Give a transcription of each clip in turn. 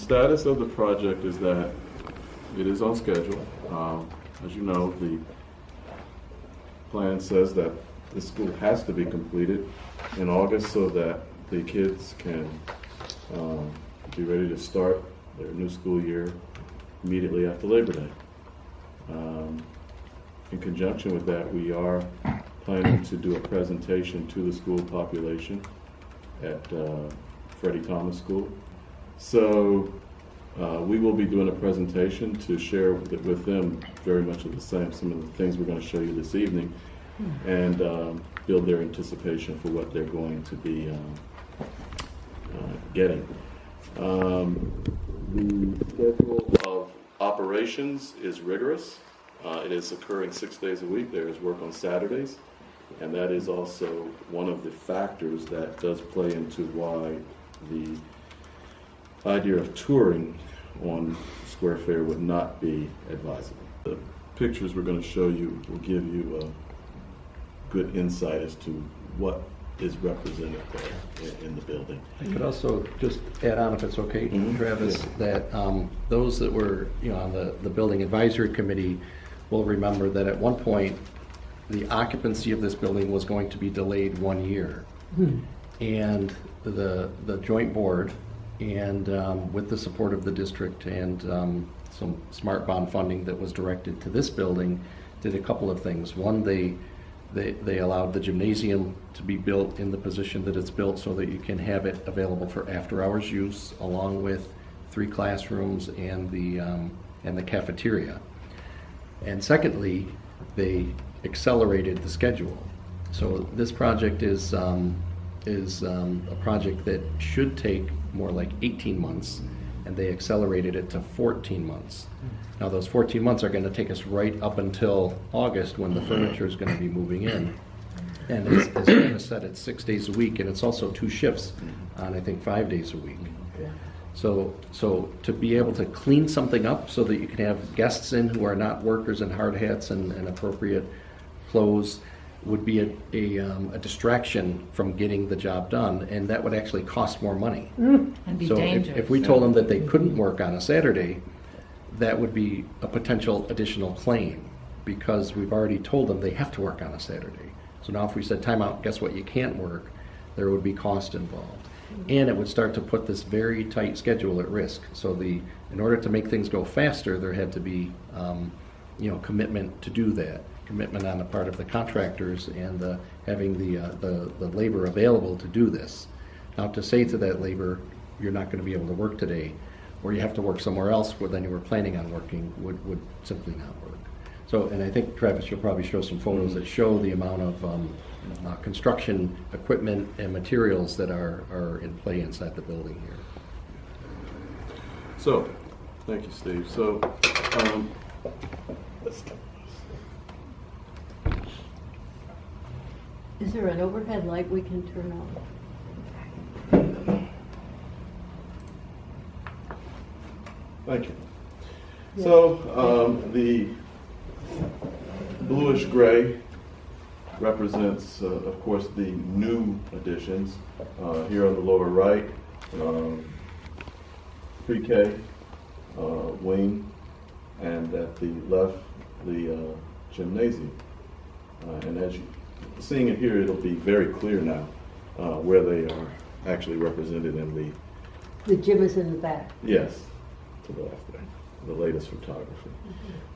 status of the project is that it is on schedule. As you know, the plan says that the school has to be completed in August so that the kids can be ready to start their new school year immediately after Labor Day. In conjunction with that, we are planning to do a presentation to the school population at Freddie Thomas School. So we will be doing a presentation to share with them very much of the same, some of the things we're going to show you this evening, and build their anticipation for what they're going to be getting. The schedule of operations is rigorous. It is occurring 6 days a week. There is work on Saturdays, and that is also one of the factors that does play into why the idea of touring on Square Fair would not be advisable. The pictures we're going to show you will give you a good insight as to what is represented there in the building. I could also just add on, if it's okay, Travis, that those that were on the building advisory committee will remember that at one point the occupancy of this building was going to be delayed 1 year. And the joint board, and with the support of the district and some smart bond funding that was directed to this building, did a couple of things. One, they allowed the gymnasium to be built in the position that it's built so that you can have it available for after-hours use, along with 3 classrooms and the cafeteria. And secondly, they accelerated the schedule. So this project is a project that should take more like 18 months, and they accelerated it to 14 months. Now those 14 months are going to take us right up until August, when the furniture is going to be moving in. And as Travis said, it's 6 days a week, and it's also 2 shifts on, I think, 5 days a week. So to be able to clean something up so that you can have guests in who are not workers in hard hats and appropriate clothes would be a distraction from getting the job done, and that would actually cost more money. And be So dangerous. if we told them that they couldn't work on a Saturday, that would be a potential additional claim, because we've already told them they have to work on a Saturday. So now if we said, time out, guess what, you can't work, there would be cost involved. And it would start to put this very tight schedule at risk. So in order to make things go faster, there had to be commitment to do that. Commitment on the part of the contractors and having the labor available to do this. Now to say to that labor, you're not going to be able to work today, or you have to work somewhere else where then you were planning on working, would simply not work. So, and I think, Travis, you'll probably show some photos that show the amount of construction equipment and materials that are in play inside the building here. So, thank you, Steve. So, let's go. Is there an overhead light we can turn on? Thank you. So, the bluish gray represents, of course, the new additions. Here on the lower right, pre-K wing, and at the left, the gymnasium. And as you seeing it here, it'll be very clear now where they are actually represented in The gym is in the back. yes, to the left there, the latest photography.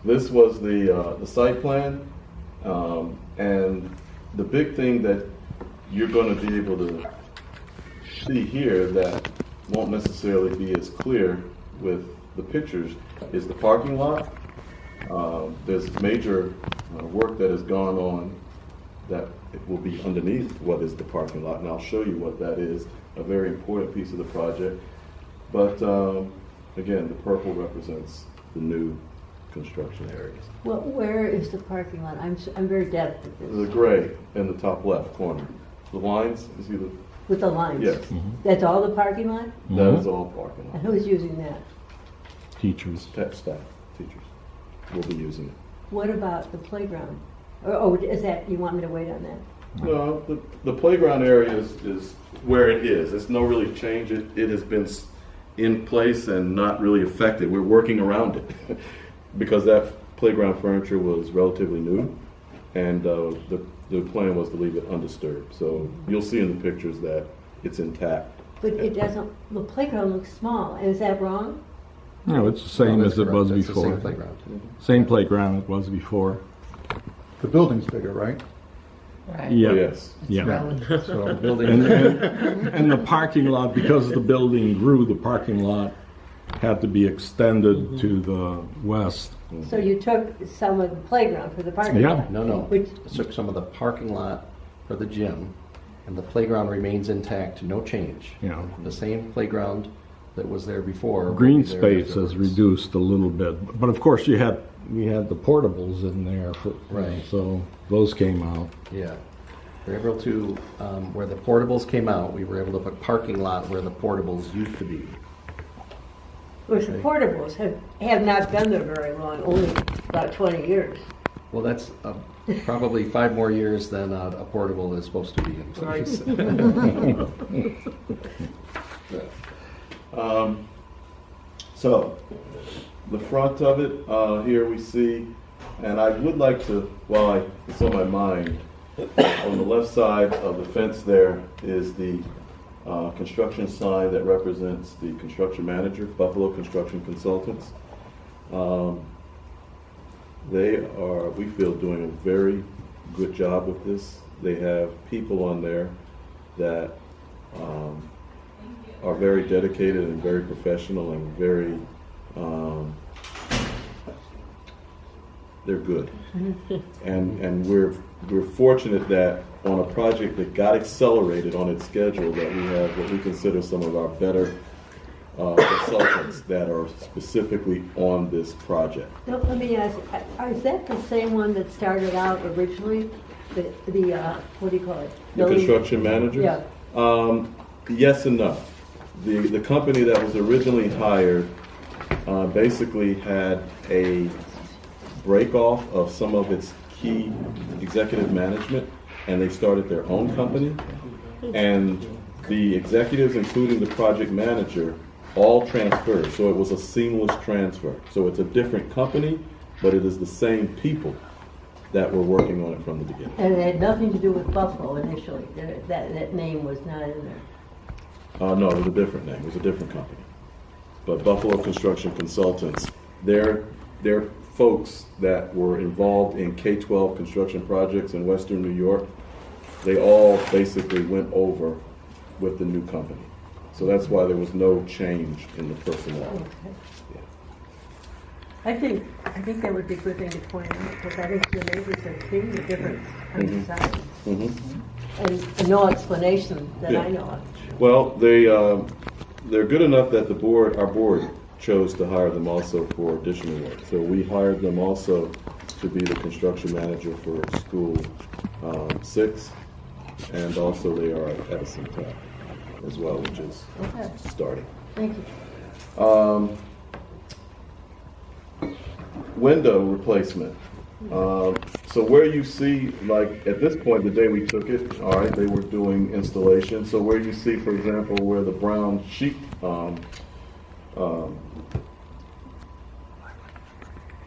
This was the site plan, and the big thing that you're going to be able to see here that won't necessarily be as clear with the pictures is the parking lot. There's major work that has gone on that it will be underneath what is the parking lot, and I'll show you what that is, a very important piece of the project. But again, the purple represents the new construction areas. Well, where is the parking lot? I'm very deft at The this. gray in the top left corner. The lines, you see the, With the lines? yes, That's all the parking lot? that is all parking And lot. who's using that? Teachers. Staff, teachers will be using it. What about the playground? Oh, is that, you want me to wait on that? No, the playground area is where it is. It's no really change. It has been in place and not really affected. We're working around it because that playground furniture was relatively new, and the plan was to leave it undisturbed. So you'll see in the pictures that it's intact. But it doesn't, the playground looks small. Is that wrong? No, it's the same No, as that's it was correct. It's the before. same playground. Same playground it was before. The building's bigger, right? Yeah. Oh, yes. Yeah. So the building, And the parking lot, because the building grew, the parking lot had to be extended to the west. So you took some of the playground for the parking Yeah. lot? no, Which, took some of the parking lot for the gym, and the playground remains intact, no change. Yeah. The same playground that was there before. will Green be there space has afterwards. reduced a little bit, but of course we had the portables in there, Right. so those came out. Yeah. We were able to, where the portables came out, we were able to put parking lot where the portables used to be. which the portables have not been there very long, only about 20 years. Well, that's probably 5 more years than a portable is supposed to be in place. So, the front of it, here we see, and I would like to, while it's on my mind, on the left side of the fence there is the construction sign that represents the construction manager, Buffalo Construction Consultants. They are, we feel, doing a very good job with this. They have people on there that are very dedicated and very professional and very, they're good. And we're fortunate that on a project that got accelerated on its schedule, that we have what we consider some of our better consultants that are specifically on this project. Now, let me ask, is that the same one that started out originally? The what do you call it? The construction manager? Yeah. Yes and no. The company that was originally hired basically had a break off of some of its key executive management, and they started their own company. And the executives, including the project manager, all transferred. So it was a seamless transfer. So it's a different company, but it is the same people that were working on it from the beginning. And it had nothing to do with Buffalo initially. That name was not in there. No, it was a different name. It was a different company. But Buffalo Construction Consultants, they're folks that were involved in K-12 construction projects in Western New York. They all basically went over with the new company. So that's why there was no change in the personnel. Okay. I think that would be a good thing to point out, because I think the neighbors are seeing the difference on the side. And no explanation that I know of. Well, they're good enough that our board chose to hire them also for additional work. So we hired them also to be the construction manager for School 6, and also they are at Edison Tech as well, which is Okay. starting. Thank you. Window replacement. So where you see, like at this point, the day we took it, all right, they were doing installation. So where you see, for example, where the brown sheet,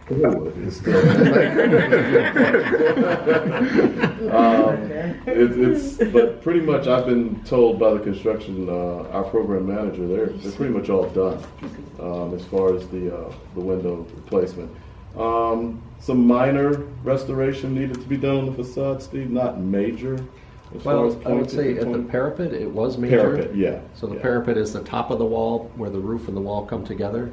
it's still, but pretty much I've been told by the construction, our program manager, they're pretty much all done as far as the window replacement. Some minor restoration needed to be done on the facade, Steve, not major. As far as Well, I would say at the pointing. parapet, it was major. Parapet, yeah. So the yeah. parapet is the top of the wall where the roof and the wall come together.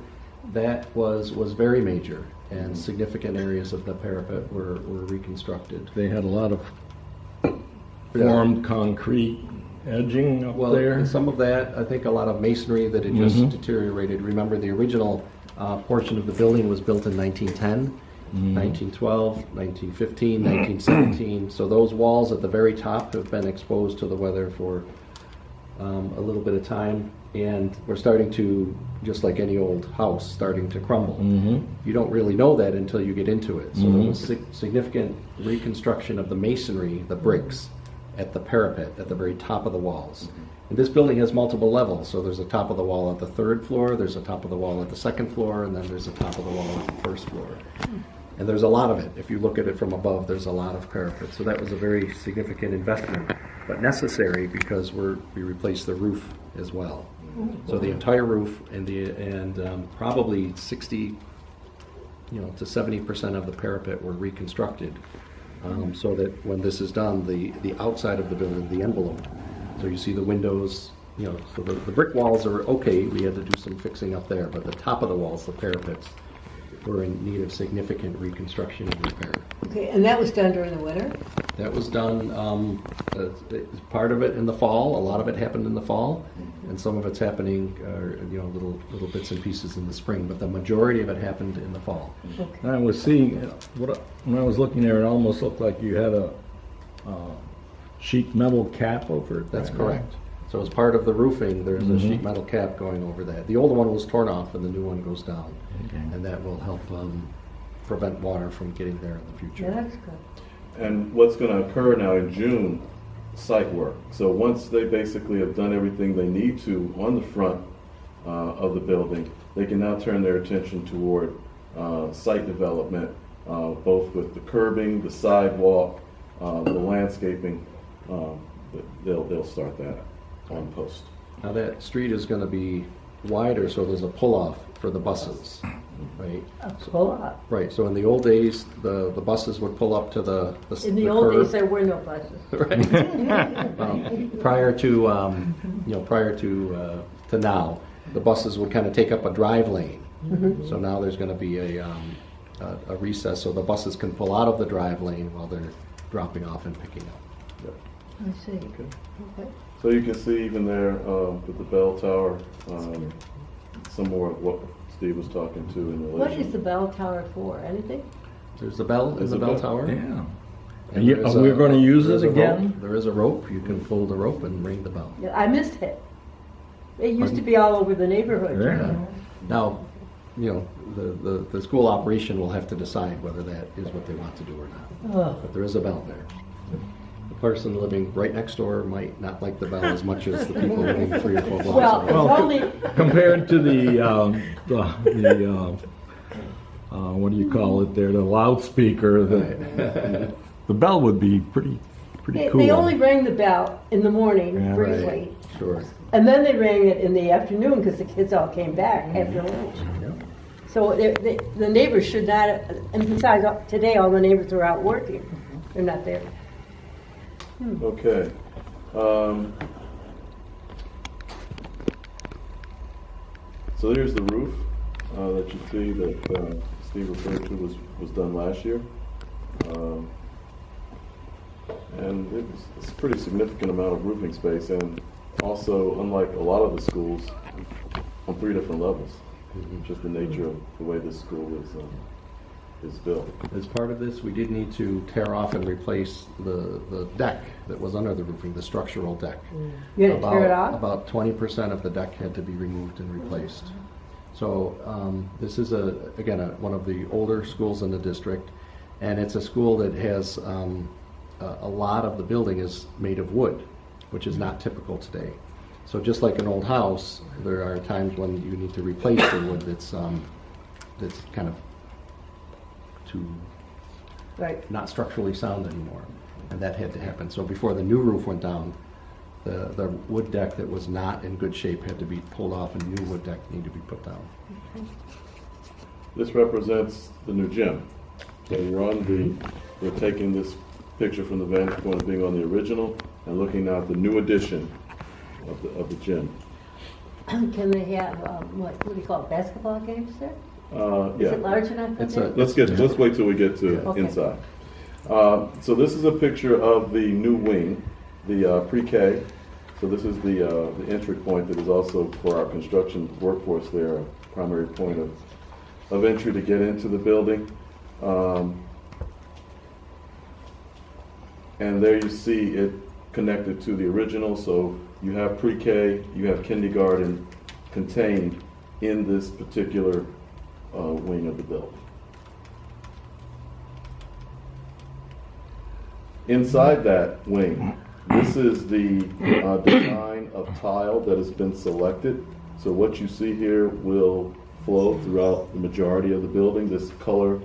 That was very major, and significant areas of the parapet were reconstructed. They had a lot of formed concrete edging up Well, there. and some of that, I think a lot of masonry that had just deteriorated. Remember, the original portion of the building was built in 1910, 1912, 1915, 1917. So those walls at the very top have been exposed to the weather for a little bit of time, and we're starting to, just like any old house, starting to crumble. You don't really know that until you get into it. So there was significant reconstruction of the masonry, the bricks, at the parapet, at the very top of the walls. And this building has multiple levels, so there's a top of the wall at the 3rd floor, there's a top of the wall at the 2nd floor, and then there's a top of the wall at the 1st floor. And there's a lot of it. If you look at it from above, there's a lot of parapet. So that was a very significant investment, but necessary because we replaced the roof as well. So the entire roof and probably 60, to 70% of the parapet were reconstructed, so that when this is done, the outside of the building, the envelope. So you see the windows, so the brick walls are okay. We had to do some fixing up there, but the top of the walls, the parapets, were in need of significant reconstruction and repair. Okay, and that was done during the winter? That was done, part of it in the fall. A lot of it happened in the fall, and some of it's happening, little bits and pieces in the spring. But the majority of it happened in the fall. Okay. I was seeing, when I was looking there, it almost looked like you had a sheet metal cap over it. That's correct. So as part of the roofing, there's a sheet metal cap going over that. The old one was torn off, and the new one goes down, and that will help prevent water from getting there in the future. Yeah, that's good. And what's going to occur now in June, site work. So once they basically have done everything they need to on the front of the building, they can now turn their attention toward site development, both with the curbing, the sidewalk, the landscaping. They'll start that on post. Now that street is going to be wider, so there's a pull-off for the buses, right? A pull-up. Right, so in the old days, the buses would pull up to the In the old days, there were no buses. Right. Prior to now, the buses would kind of take up a drive lane. So now there's going to be a recess, so the buses can pull out of the drive lane while they're dropping off and picking up. Yep. I see. Okay. So you can see even there with the bell tower, some more of what Steve was talking to in relation. What is the bell tower for? Anything? There's the bell in There's the a bell bell. tower. Yeah. And there is We're going to use there is it a again? rope. There is a rope. You can pull the rope and ring the bell. Yeah, I missed it. It used to be all over the neighborhood. Yeah. Now, the school operation will have to decide whether that is what they want to do or not. Oh. But there is a bell there. The person living right next door might not like the bell as much as the people living 3 or 4 blocks Well, away. it's only, Compared to the what do you call it there, the loudspeaker, the bell would be pretty cool. they only rang the bell in the morning Yeah, briefly. Sure. And then they rang it in the afternoon because the kids all came back after lunch. Yeah. So the neighbors should not, and besides, today all the neighbors are out working. They're not there. Okay. So there's the roof that you see that Steve referred to was done last year. And it's a pretty significant amount of roofing space, and also, unlike a lot of the schools, on 3 different levels. Just the nature of the way this school is built. As part of this, we did need to tear off and replace the deck that was under the roofing, the structural deck. You had to tear it off? About 20% of the deck had to be removed and replaced. So this is, one of the older schools in the district, and it's a school that has a lot of the building is made of wood, which is not typical today. So just like an old house, there are times when you need to replace the wood that's kind of too Right. not structurally sound anymore, and that had to happen. So before the new roof went down, the wood deck that was not in good shape had to be pulled off, and new wood deck needed to be put down. This represents the new gym. So we're taking this picture from the vantage point of being on the original and looking now at the new addition of the gym. Can they have, what do you call it, basketball games there? Is Yeah. it large enough? for It's that? Let's wait till we get to Okay. inside. So this is a picture of the new wing, the pre-K. So this is the entry point that is also for our construction workforce there, a primary point of entry to get into the building. And there you see it connected to the original, so you have pre-K, you have kindergarten contained in this particular wing of the building. Inside that wing, This is the design of tile that has been selected. So what you see here will flow throughout the majority of the building. This color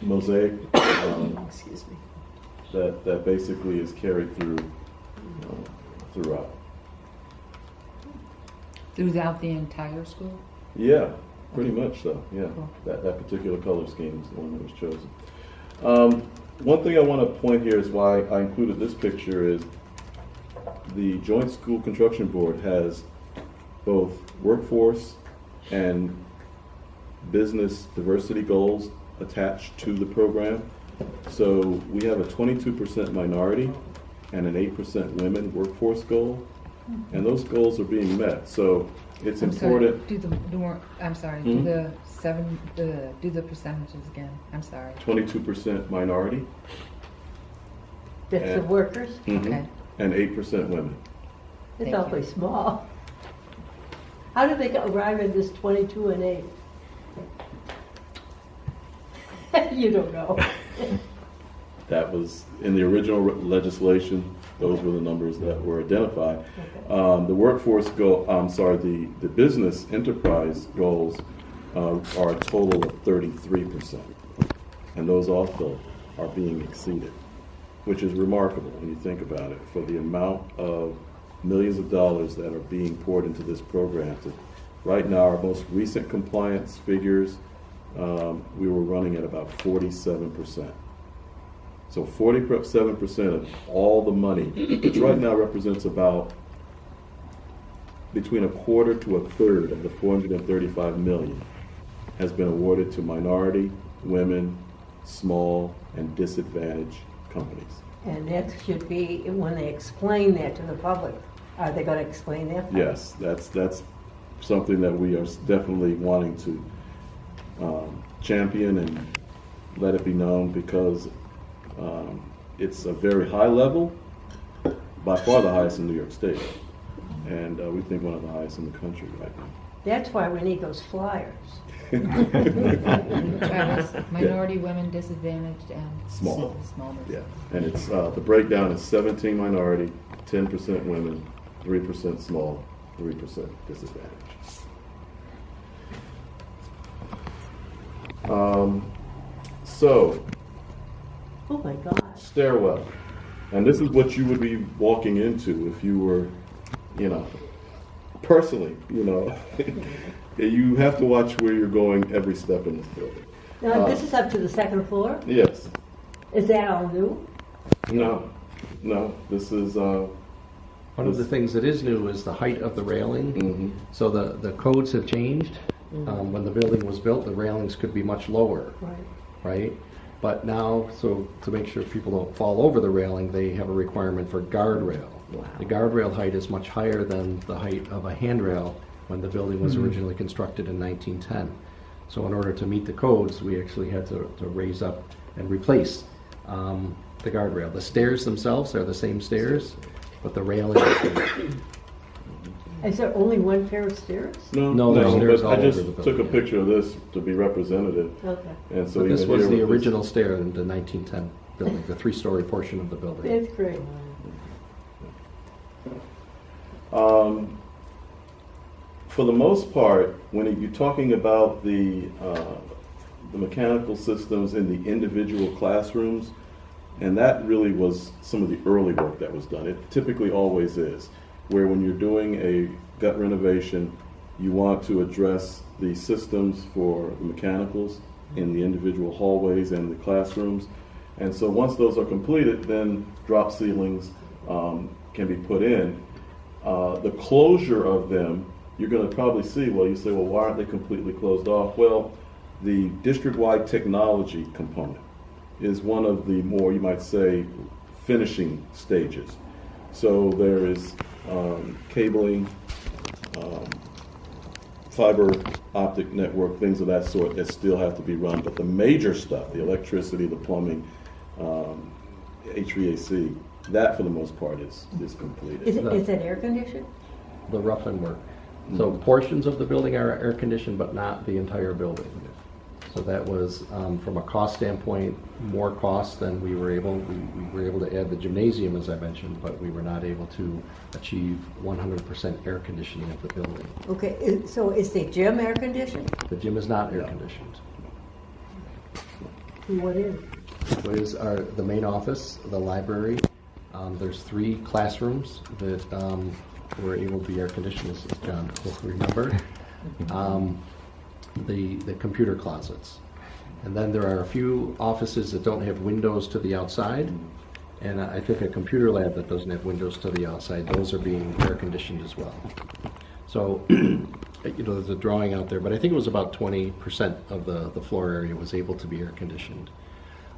mosaic Excuse me. that basically is carried through throughout. Throughout the entire school? Yeah, pretty much so. Yeah, that particular color scheme is the one that was chosen. One thing I want to point here is why I included this picture is the Joint School Construction Board has both workforce and business diversity goals attached to the program. So we have a 22% minority and an 8% women workforce goal, and those goals are being met. So it's important. Do the percentages again. I'm sorry. 22% minority That's the And- workers? Okay. and 8% women. It's Thank awfully small. How did they arrive at this 22 and 8? You don't know. That was in the original legislation. Those were the numbers that were identified. The workforce goal, the business enterprise goals are a total of 33%. And those also are being exceeded, which is remarkable when you think about it, for the amount of millions of dollars that are being poured into this program. Right now, our most recent compliance figures, we were running at about 47%. So 47% of all the money, which right now represents about between a quarter to a third of the $435 million, has been awarded to minority, women, small, and disadvantaged companies. And that should be, when they explain that to the public, are they going to explain that? Yes, that's something that we are definitely wanting to champion and let it be known, because it's a very high level, by far the highest in New York State, and we think one of the highest in the country right now. That's why we need those flyers. Travis, minority, women, disadvantaged, and Small. small. Yeah, and it's the breakdown is 17 minority, 10% women, 3% small, 3% disadvantaged. So, Oh my gosh. stairwell, and this is what you would be walking into if you were, personally, you have to watch where you're going every step in this building. Now, this is up to the second floor? Yes. Is that all new? No, this is, One of the things that is new is the height of the railing. So the codes have changed. When the building was built, the railings could be much lower, Right. right? But now, so to make sure people don't fall over the railing, they have a requirement for guardrail. Wow. The guardrail height is much higher than the height of a handrail when the building was originally constructed in 1910. So in order to meet the codes, we actually had to raise up and replace the guardrail. The stairs themselves are the same stairs, but the railing is Is there only one pair of stairs? No, there's stairs but all I just over the took a building. picture of this to be representative, Okay. and so But this even was here the with this- original stair in the 1910 building, the three-story portion of the building. That's great. For the most part, when you're talking about the mechanical systems in the individual classrooms, and that really was some of the early work that was done. It typically always is, where when you're doing a gut renovation, you want to address the systems for the mechanicals in the individual hallways and the classrooms. And so once those are completed, then drop ceilings can be put in. The closure of them, you're going to probably see, you say, why aren't they completely closed off? Well, the district-wide technology component is one of the more, you might say, finishing stages. So there is cabling, fiber optic network, things of that sort that still have to be run. But the major stuff, the electricity, the plumbing, HVAC, that for the most part is completed. Is it air conditioned? The rough and work. So portions of the building are air-conditioned, but not the entire building. So that was, from a cost standpoint, more cost than we were able to add the gymnasium, as I mentioned, but we were not able to achieve 100% air conditioning of the building. Okay, so is the gym air conditioned? The gym is not air conditioned. What is? What is the main office, the library? There's 3 classrooms that were able to be air conditioned, as John will remember. The computer closets. And then there are a few offices that don't have windows to the outside, and I think a computer lab that doesn't have windows to the outside. Those are being air conditioned as well. So, there's a drawing out there, but I think it was about 20% of the floor area was able to be air conditioned.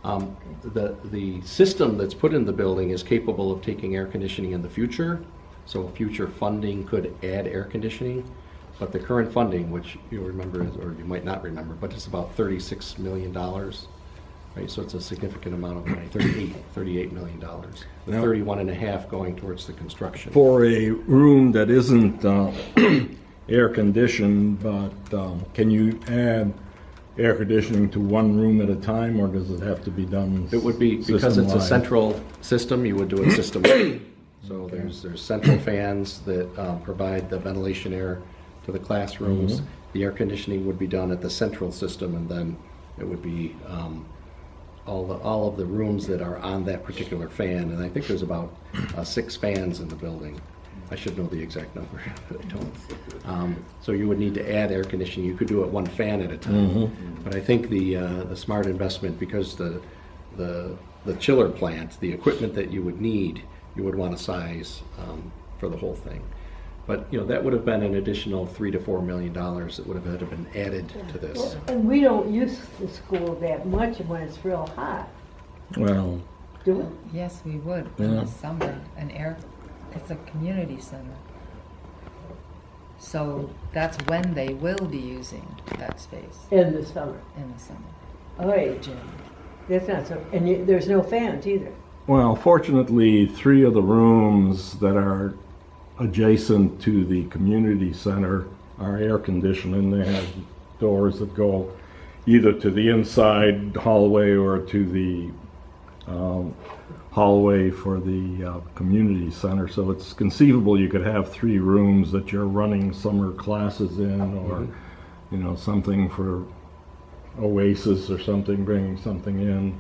The system that's put in the building is capable of taking air conditioning in the future, so future funding could add air conditioning. But the current funding, which you'll remember, or you might not remember, but it's about $36 million, right? So it's a significant amount of money, $38 million, with Now- 31.5 going towards the construction. For a room that isn't air conditioned, but can you add air conditioning to one room at a time, or does it have to be done It would be, because it's a system-wide? central system, you would do it system-wide. So there's central fans that provide the ventilation air to the classrooms. The air conditioning would be done at the central system, and then it would be all of the rooms that are on that particular fan. And I think there's about 6 fans in the building. I should know the exact number, but I don't. So you would need to add air conditioning. You could do it 1 fan at a time. But I think the smart investment, because the chiller plant, the equipment that you would need, you would want to size for the whole thing. But, that would have been an additional $3 to $4 million that would have had to been added to this. And we don't use the school that much when it's real hot, Well, do we? Yes, we would in Yeah. the summer. It's a community center. So that's when they will be using that space In the summer. in the summer. All right, Gym. that's not so, and there's no fans either. well, fortunately, 3 of the rooms that are adjacent to the community center are air conditioned, and they have doors that go either to the inside hallway or to the hallway for the community center. So it's conceivable you could have 3 rooms that you're running summer classes in, or something for Oasis or something, bringing something in.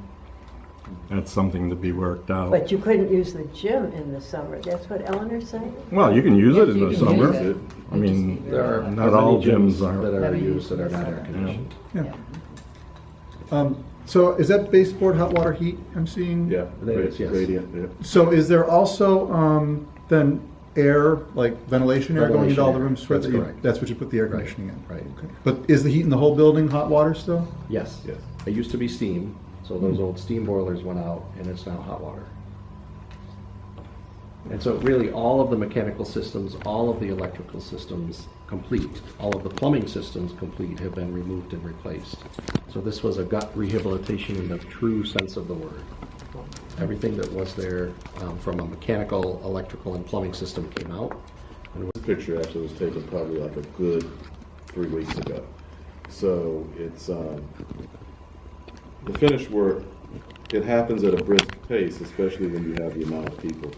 That's something to be worked out. But you couldn't use the gym in the summer, that's what Eleanor's saying? Well, you can use it in You the can summer. use it. I mean, There are not all many gyms that are. are used that are not air conditioned. So is that baseboard hot water heat I'm seeing? Yeah, There is, yes. radiant, yeah. So is there also then air, like ventilation air going into all the Ventilation air, rooms? that's that you- correct. That's what you put the air Right, conditioning in? right. Okay. But is the heat in the whole building hot water still? Yes. Yes. It used to be steam, so those old steam boilers went out, and it's now hot water. And so really, all of the mechanical systems, all of the electrical systems complete, all of the plumbing systems complete have been removed and replaced. So this was a gut rehabilitation in the true sense of the word. Everything that was there from a mechanical, electrical, and plumbing system came out. This picture actually was taken probably like a good 3 weeks ago. So it's, the finished work, it happens at a brisk pace, especially when you have the amount of people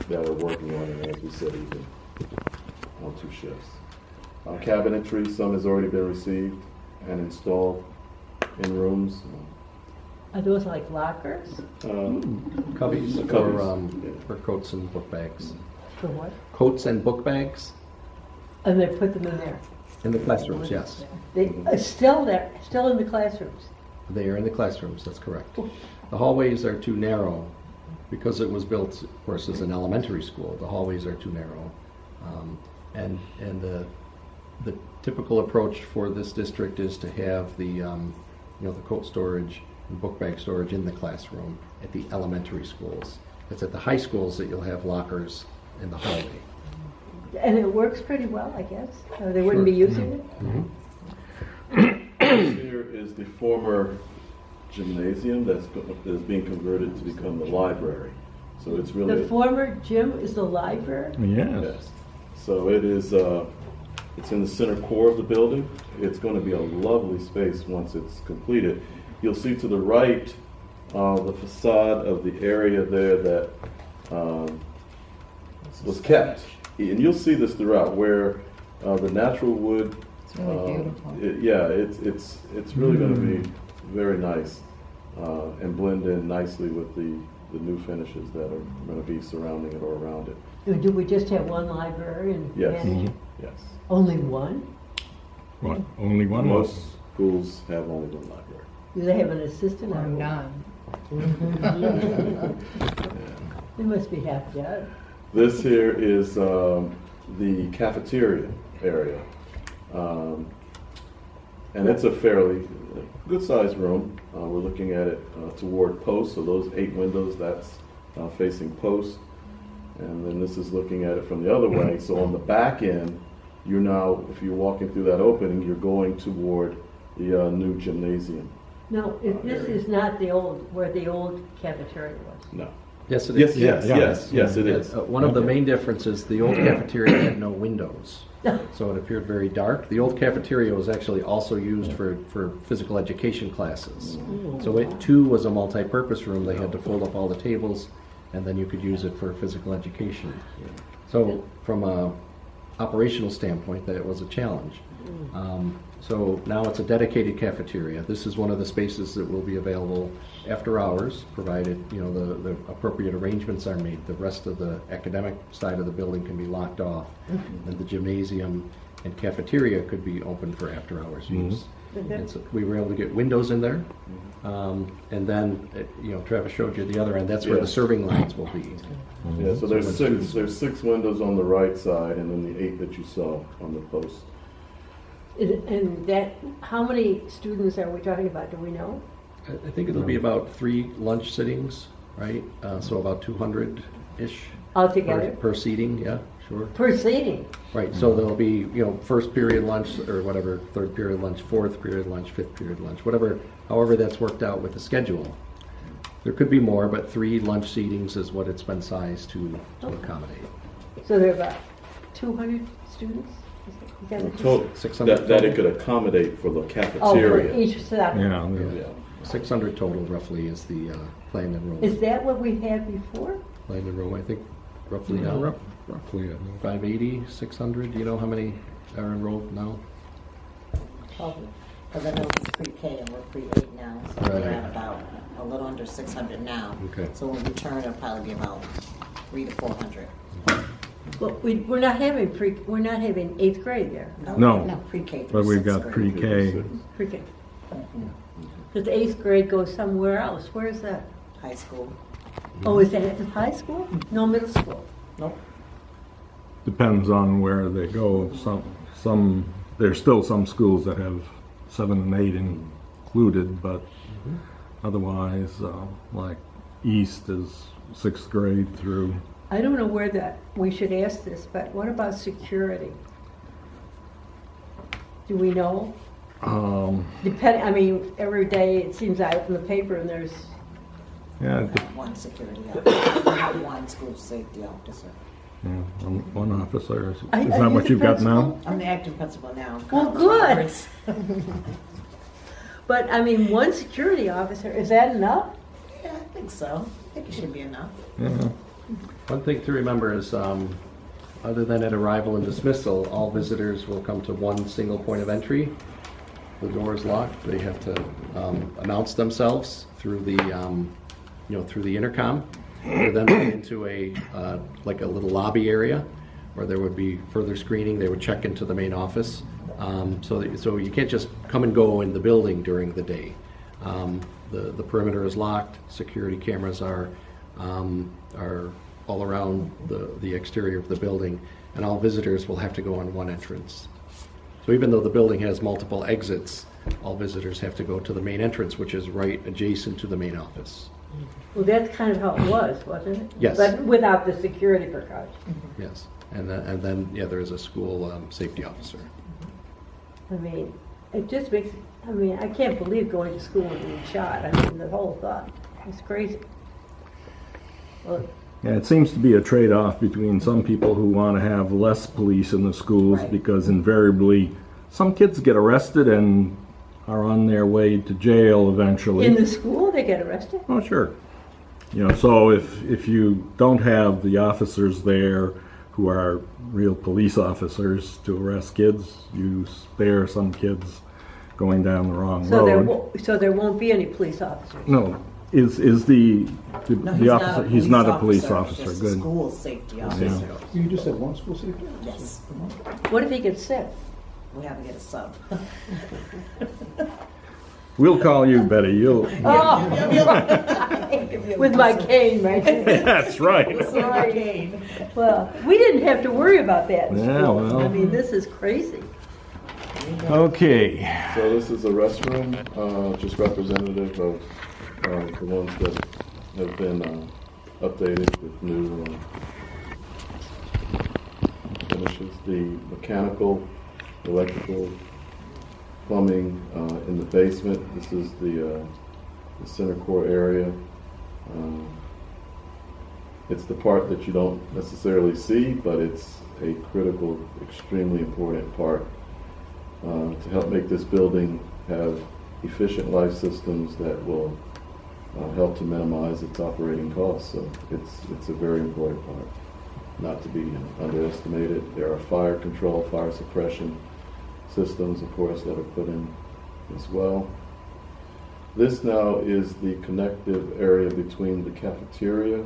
that are working on it, as we said, even on 2 shifts. Cabinetry, some has already been received and installed in rooms. Are those like lockers? Cubbies Cubbies, for coats and book bags. For what? Coats and book bags And they put them in there? in the classrooms, yes. They, still there, still in the classrooms? They are in the classrooms, that's correct. The hallways are too narrow because it was built, of course, as an elementary school. The hallways are too narrow. And the typical approach for this district is to have the coat storage and book bag storage in the classroom at the elementary schools. It's at the high schools that you'll have lockers in the hallway. And it works pretty well, I guess? Or they wouldn't be Sure. using it? Mm-hmm. Here is the former gymnasium that is being converted to become the library. So it's really. The former gym is the library? Yes. Yes. So it is It's in the center core of the building. It's going to be a lovely space once it's completed. You'll see to the right the facade of the area there that was kept. And you'll see this throughout where the natural wood. It's really beautiful. It's really going to be very nice and blend in nicely with the new finishes that are going to be surrounding it or around it. Do we just have one librarian? Yes, manager? yes. Only one? What, only one? Most schools have only one library. Do they have an assistant? Or or none. They must be half dead. This here is the cafeteria area. And it's a fairly good-sized room. We're looking at it toward post, so those 8 windows, that's facing post. And then this is looking at it from the other way. So on the back end, you're now, if you're walking through that opening, you're going toward the new gymnasium. No, if this area. is not where the old cafeteria was. No. Yes, it Yes, is. yes, it is. One of the main differences, the old cafeteria had no windows, so it appeared very dark. The old cafeteria was actually also used for physical education classes. So it too was a multi-purpose room. They had to fold up all the tables, and then you could use it for physical education. So from a operational standpoint, that was a challenge. So now it's a dedicated cafeteria. This is one of the spaces that will be available after hours, provided the appropriate arrangements are made. The rest of the academic side of the building can be locked off, and the gymnasium and cafeteria could be open for after hours use. And so we were able to get windows in there, and then Travis showed you the other end. That's where the Yes. serving lines will be. Yeah, so there's 6 windows on the right side, and then the 8 that you saw on the post. And that, how many students are we talking about? Do we know? I think it'll be about 3 lunch sittings, right? So about 200-ish Altogether? per seating. Yeah, sure. Per seating? Right. So there'll be first period lunch or whatever, third period lunch, fourth period lunch, fifth period lunch, however that's worked out with the schedule. There could be more, but 3 lunch seatings is what it's been sized to accommodate. So there are about 200 students? Is that what you Total, 600 that it total. could accommodate for the Oh, for cafeteria. each section? Yeah, Yeah. 600 total roughly is the planned enrollment. Is that what we had before? Planned enrollment, I think roughly yeah, now. roughly. I think. 580, 600. Do you know how many are enrolled now? Because I know it's pre-K and we're pre-8 now, so Right. we're at about a little under 600 now. Okay. So when we turn, it'll probably be about 300 to 400. Well, we're not having 8th grade there. No. Pre-K through But we've 6th got grade. pre-K. Pre-K. Because the 8th grade goes somewhere else. Where is that? High school. Oh, is that at the high school? No, middle school. Nope. Depends on where they go. There's still some schools that have 7 and 8 included, but otherwise, like East is 6th grade through. I don't know where we should ask this, but what about security? Do we know? Every day it seems I open the paper and there's, Yeah, One security officer, one school safety officer. one officer. Is Are that you what the you've got now? principal? I'm the acting principal now. Well, good. But one security officer, is that enough? Yeah, I think so. I think it should be enough. Yeah. One thing to remember is, other than at arrival and dismissal, all visitors will come to one single point of entry. The door is locked. They have to announce themselves through the, through the intercom. They're then put into a little lobby area where there would be further screening. They would check into the main office. So you can't just come and go in the building during the day. The perimeter is locked. Security cameras are all around the exterior of the building, and all visitors will have to go on one entrance. So even though the building has multiple exits, all visitors have to go to the main entrance, which is right adjacent to the main office. Well, that's kind of how it was, wasn't it? Yes. But without the security precautions. Yes, and then there is a school safety officer. It just makes, I can't believe going to school and being shot. The whole thought. It's crazy. Well, Yeah, it seems to be a trade-off between some people who want to have less police in the schools Right. because invariably some kids get arrested and are on their way to jail eventually. In the school, they get arrested? Oh, sure. You know, so if you don't have the officers there who are real police officers to arrest kids, you spare some kids going down the wrong road. So there won't be any police officers? No, is the No, officer, he's not a police just officer, a good. school safety officer. You just said one school safety? Yes, What if he gets sick? we have to get a sub. We'll call you, Betty, you'll, With my cane, right? that's right. Right. Well, we didn't have to worry about that in Yeah, school. well. I mean, this is crazy. Okay. So this is a restroom, just representative of the ones that have been updated with new finishes. The mechanical, electrical, plumbing in the basement. This is the center core area. It's the part that you don't necessarily see, but it's a critical, extremely important part to help make this building have efficient life systems that will help to minimize its operating costs. So it's a very important part, not to be underestimated. There are fire control, fire suppression systems, of course, that are put in as well. This now is the connective area between the cafeteria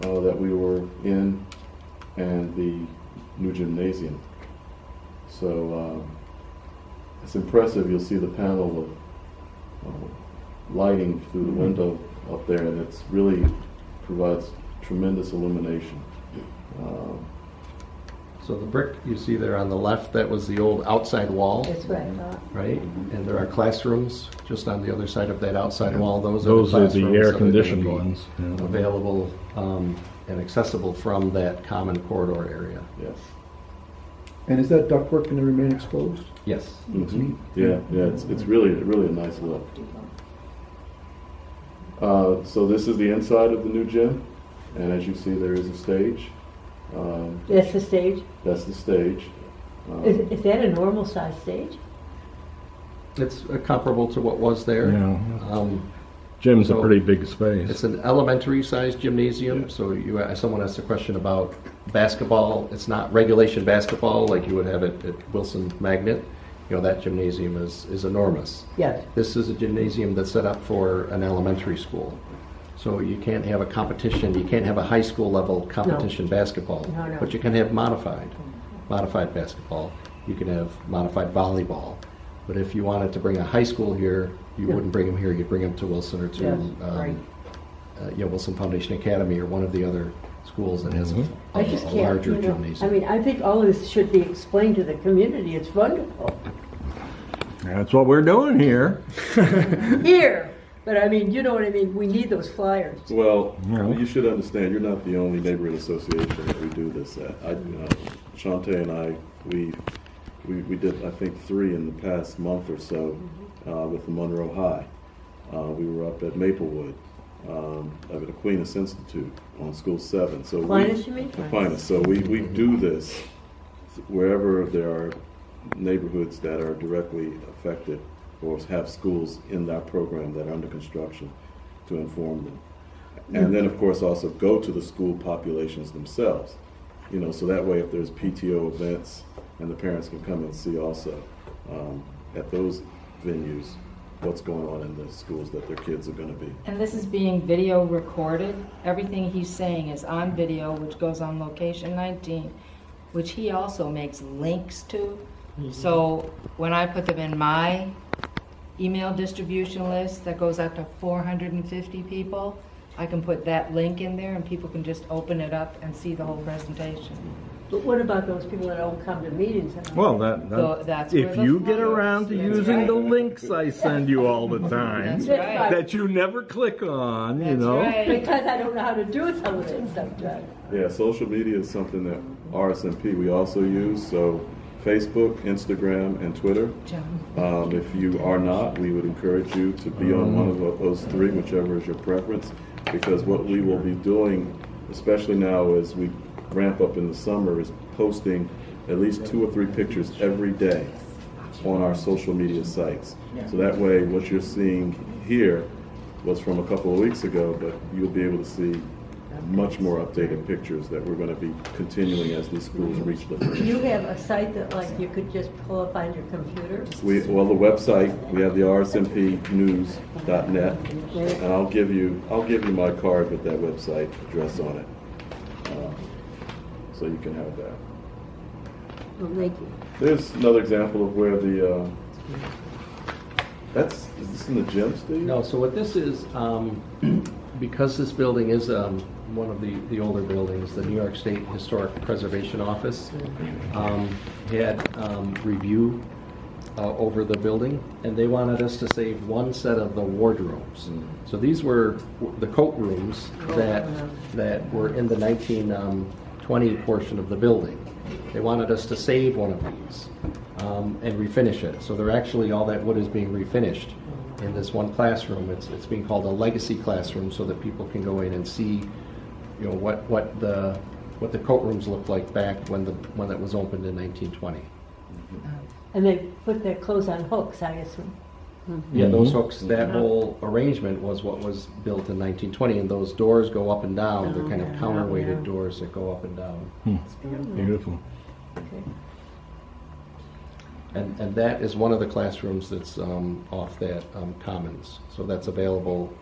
that we were in and the new gymnasium. So it's impressive. You'll see the panel of lighting through the window up there, and it's really provides tremendous illumination. So the brick you see there on the left, that was the old outside wall, That's what I thought. right? And there are classrooms just on the other side of that outside wall. Those Those are the classrooms that are gonna air-conditioned be ones. Yeah. Available and accessible from that common corridor area. Yes. And is that ductwork going to remain exposed? Yes. Mhm. Yeah, it's really a nice look. So this is the inside of the new gym, and as you see, there is a stage. That's the stage? That's the stage. Is that a normal size stage? It's comparable to what was there. Yeah. Um, Gym's a So- pretty big space. It's an elementary-sized gymnasium, Yeah. so someone asked a question about basketball. It's not regulation basketball like you would have at Wilson Magnet. You know, that gymnasium is enormous. Yes. This is a gymnasium that's set up for an elementary school. So you can't have a competition, you can't have a high school level competition basketball. No. But you can have modified basketball. You can have modified volleyball. But if you wanted to bring a high school here, you Yeah. wouldn't bring them here, you'd bring them to Wilson or to Yes, right. Wilson Foundation Academy or one of the other schools that has I just a can't, larger you know, gymnasium. I mean, I think all of this should be explained to the community. It's wonderful. That's what we're doing here. Here, but I mean, you know what I mean? We need those flyers. Well, Yeah. you should understand, you're not the only neighborhood association that we do this at. Shantae and I, we did, I think, 3 in the past month or so with the Monroe High. We were up at Maplewood, at the Aquinas Institute on School 7. So Aquinas, you mean? Aquinas. So we do this wherever there are neighborhoods that are directly affected or have schools in that program that are under construction to inform them. And then, of course, also go to the school populations themselves. You know, so that way if there's PTO events and the parents can come and see also at those venues what's going on in the schools that their kids are going to be. And this is being video recorded. Everything he's saying is on video, which goes on location 19, which he also makes links to. So when I put them in my email distribution list that goes out to 450 people, I can put that link in there and people can just open it up and see the whole presentation. But what about those people that don't come to meetings? Well, So that's where if the you get flyers- around to that's using right. the links I send you all the time, That's right. that you never click on, you That's know. right. Because I don't know how to do some of that stuff, John. Yeah, social media is something that RSMP we also use. So Facebook, Instagram, and Twitter. If you are not, we would encourage you to be on one of those 3, whichever is your preference, because what we will be doing especially now as we ramp up in the summer, is posting at least 2 or 3 pictures every day on our social media sites. So that way, what you're seeing here was from a couple of weeks ago, but you'll be able to see much more updated pictures that we're going to be continuing as these schools reach the finish. You have a site that like you could just pull up on your computer? Well, the website, we have the rsmpnews.net, and I'll give you my card with that website address on it, so you can have that. Well, thank you. There's another example of where the is this in the gym, Steve? No, so what this is, because this building is one of the older buildings, the New York State Historic Preservation Office had review over the building, and they wanted us to save one set of the wardrobes. So these were the coat rooms that were in the 1920 portion of the building. They wanted us to save one of these and refinish it. So they're actually, all that wood is being refinished in this one classroom. It's being called a legacy classroom, so that people can go in and see, you know, what the coat rooms looked like back when it was opened in 1920. And they put their clothes on hooks, I assume. Yeah, those hooks, that whole arrangement was what was built in 1920, and those doors go up and down. They're kind of counterweighted doors that go up and down. Beautiful. Okay. And that is one of the classrooms that's off that Commons. So that's available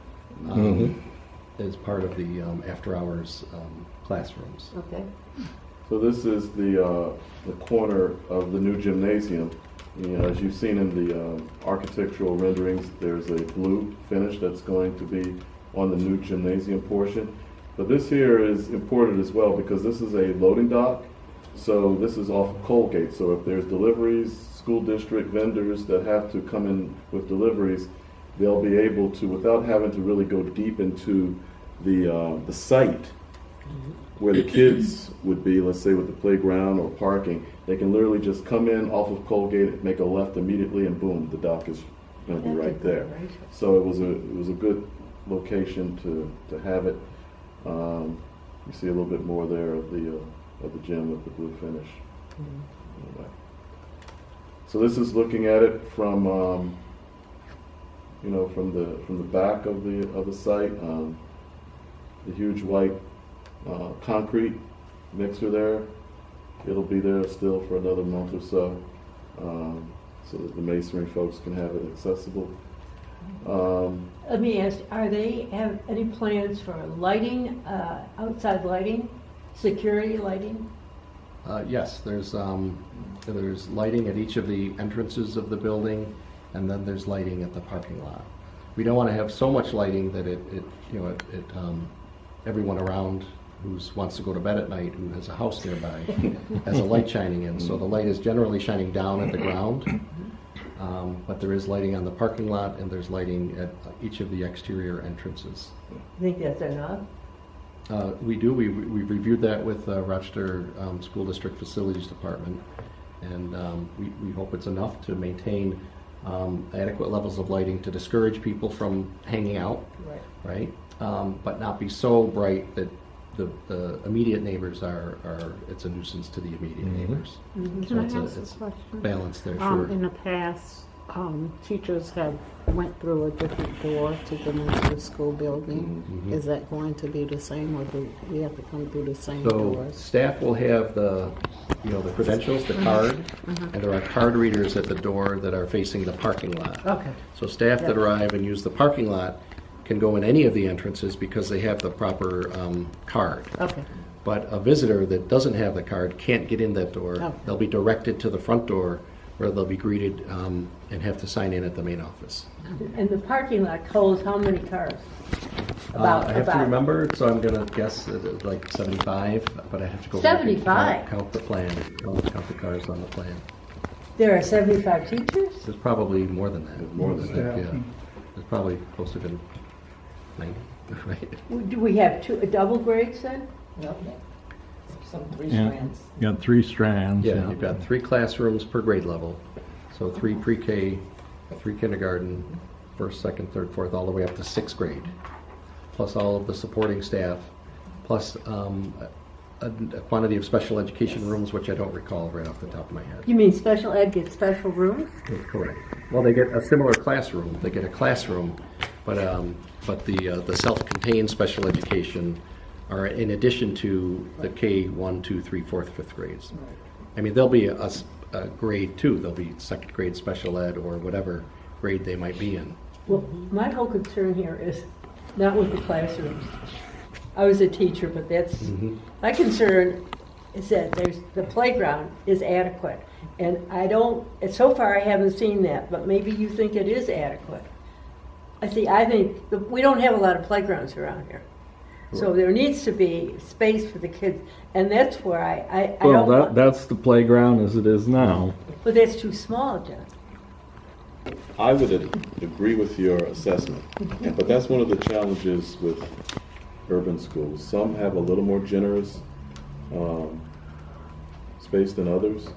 as part of the after-hours classrooms. Okay. So this is the corner of the new gymnasium. You know, as you've seen in the architectural renderings, there's a blue finish that's going to be on the new gymnasium portion. But this here is important as well because this is a loading dock. So this is off Colgate. So if there's deliveries, school district vendors that have to come in with deliveries, they'll be able to, without having to really go deep into the site where the kids would be, let's say with the playground or parking, they can literally just come in off of Colgate, make a left immediately, and boom, the dock is going to be right there. So it was a good location to have it. You see a little bit more there of the gym with the blue finish. Anyway. So this is looking at it from from the back of the site. The huge white concrete mixer there. It'll be there still for another month or so, so that the masonry folks can have it accessible. Let me ask, are they have any plans for lighting, outside lighting, security lighting? Yes, there's lighting at each of the entrances of the building, and then there's lighting at the parking lot. We don't want to have so much lighting that it everyone around who wants to go to bed at night, who has a house nearby, has a light shining in. So the light is generally shining down at the ground, but there is lighting on the parking lot, and there's lighting at each of the exterior entrances. I think that's enough. We do. We've reviewed that with Rochester School District Facilities Department, and we hope it's enough to maintain adequate levels of lighting to discourage people from hanging out, right? But not be so bright that the immediate neighbors are it's a nuisance to the immediate neighbors. Can So I it's ask a a question? balance there, sure. In the past, teachers have went through a different door to get into the school building. Is that going to be the same, or do we have to come through the same So doors? staff will have the credentials, the card, and there are card readers at the door that are facing the parking lot. Okay. So staff that arrive and use the parking lot can go in any of the entrances because they have the proper card. Okay. But a visitor that doesn't have the card can't get in that door. Okay. They'll be directed to the front door where they'll be greeted and have to sign in at the main office. And the parking lot holds how many cars? I have to remember, so I'm going to guess like 75, but I have to go back and 75? count the plan, count the cars on the plan. There are 75 teachers? There's probably more than that. More than that. Yeah. There's probably closer to 90, right? Do we have double grades then? No, some 3 Yeah. strands. You got 3 strands. Yeah, you've got 3 classrooms per grade level. So 3 pre-K, 3 kindergarten, 1st, 2nd, 3rd, 4th, all the way up to 6th grade. Plus all of the supporting staff, plus a quantity of special education rooms, which I don't recall right off the top of my head. You mean special ed gets special rooms? Correct. Well, they get a similar classroom. They get a classroom, but the self-contained special education are in addition to the K1, 2, 3, 4th, 5th grades. I mean, there'll be a grade 2. There'll be second grade special ed or whatever grade they might be in. Well, my whole concern here is not with the classrooms. I was a teacher, but that's, my concern is that the playground is adequate. And so far I haven't seen that, but maybe you think it is adequate. I think we don't have a lot of playgrounds around here. So there needs to be space for the kids, and that's where I don't want. That's the playground as it is now. But that's too small, John. I would agree with your assessment, but that's one of the challenges with urban schools. Some have a little more generous space than others,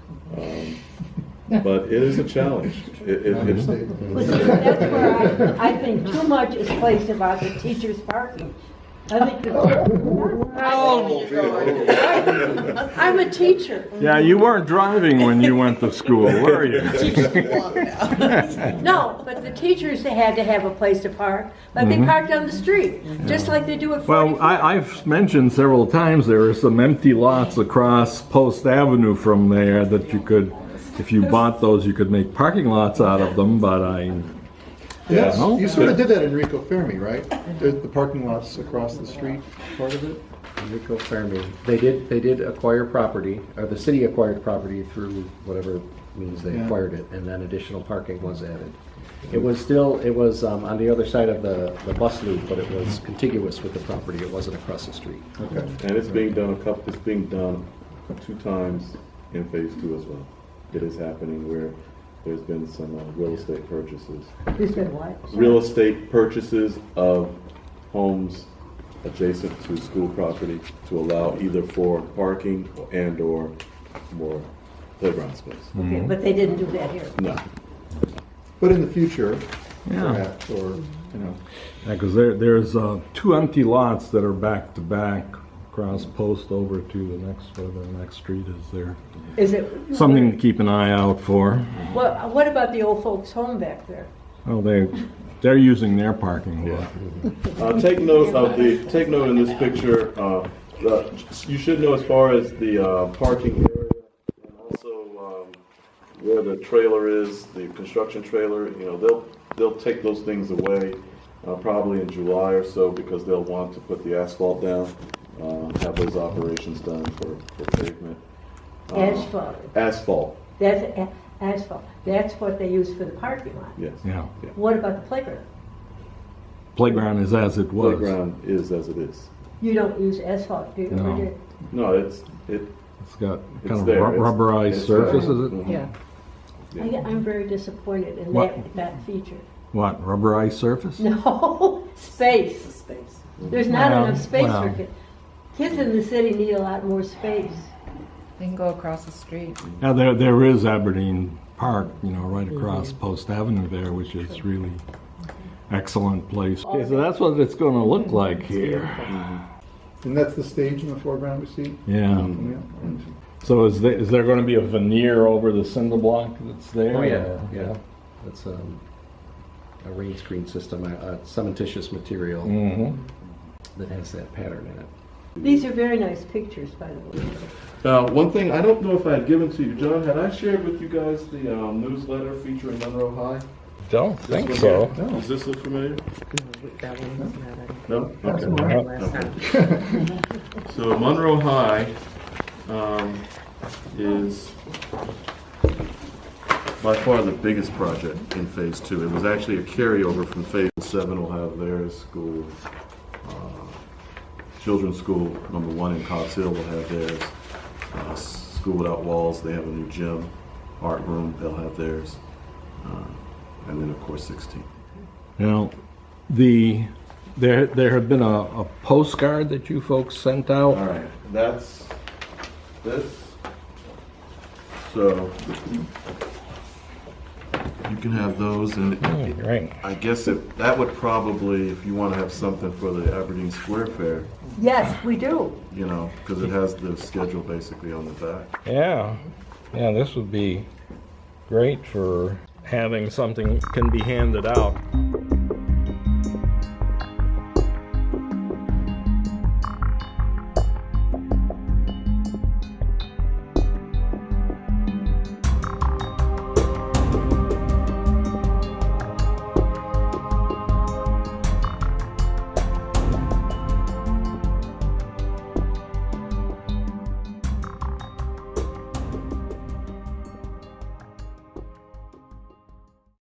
but it is a challenge. Well, see, that's where I think too much is placed about the teachers' parking. I think I'm a teacher. Yeah, you weren't driving when you went to school, were you? No, but the teachers had to have a place to park, but they parked on the street, just like they do at 44. Well, I've mentioned several times there are some empty lots across Post Avenue from there that you could, if you bought those, you could make parking lots out of them, but Yes, No? you sort of did that in Rico Fermi, right? The parking lots across the street, part of it? Rico Fermi. They did acquire property, or the city acquired property through whatever means they acquired it, and then additional parking was added. It was on the other side of the bus loop, but it was contiguous with the property. It wasn't across the street. Okay. And it's being done 2 times in phase 2 as well. It is happening where there's been some real estate purchases. There's been what? Real estate purchases of homes adjacent to school property to allow either for parking and or more playground space. Okay, but they didn't do that here. No. But in the future, Yeah. perhaps, or, because there's 2 empty lots that are back to back across Post over to the next street is there. Is it? Something to keep an eye out for. What about the old folks' home back there? Oh, they're using their parking lot. Take note in this picture. You should know as far as the parking area and also where the trailer is, the construction trailer. They'll take those things away probably in July or so because they'll want to put the asphalt down, have those operations done for pavement. Asphalt. Asphalt. That's asphalt. That's what they use for the parking lot. Yes. Yeah. What about the playground? Playground is as it was. Playground is as it is. You don't use asphalt, do you? No. Or do you? No, it's Got It's kind of there. rubberized It's surface, there. is it? Mhm. Yeah. I'm very disappointed in What? that feature. What, rubberized surface? No, space. There's not Well, enough space well. for kids. Kids in the city need a lot more space. They can go across the street. Now, there is Aberdeen Park, right across Post Avenue there, which is really excellent place. Okay, so that's what it's going to look like here. and that's the stage in the foreground we see? Yeah. Yeah. So is there going to be a veneer over the cinder block that's there? Oh, yeah, or- yeah. It's a rain screen system, a cementitious material Mhm. that has that pattern in it. These are very nice pictures, by the way. One thing, I don't know if I had given to you, John, had I shared with you guys the newsletter featuring Monroe High? Don't This think one so. here? Does this look familiar? That one was not No? That was Okay. more last time. So Monroe High is by far the biggest project in Phase 2. It was actually a carryover from Phase 7 will have theirs, school, children's school, number 1 in Cobb's Hill will have theirs. School Without Walls, they have a new gym, art room, they'll have theirs. And then, of course, 16. Now, there had been a postcard that you folks sent out. All right, that's this. So You can have those, and Great. I guess that would probably, if you want to have something for the Aberdeen Square Fair, Yes, we do. you know, because it has the schedule basically on the back. Yeah, yeah, this would be great for having something can be handed out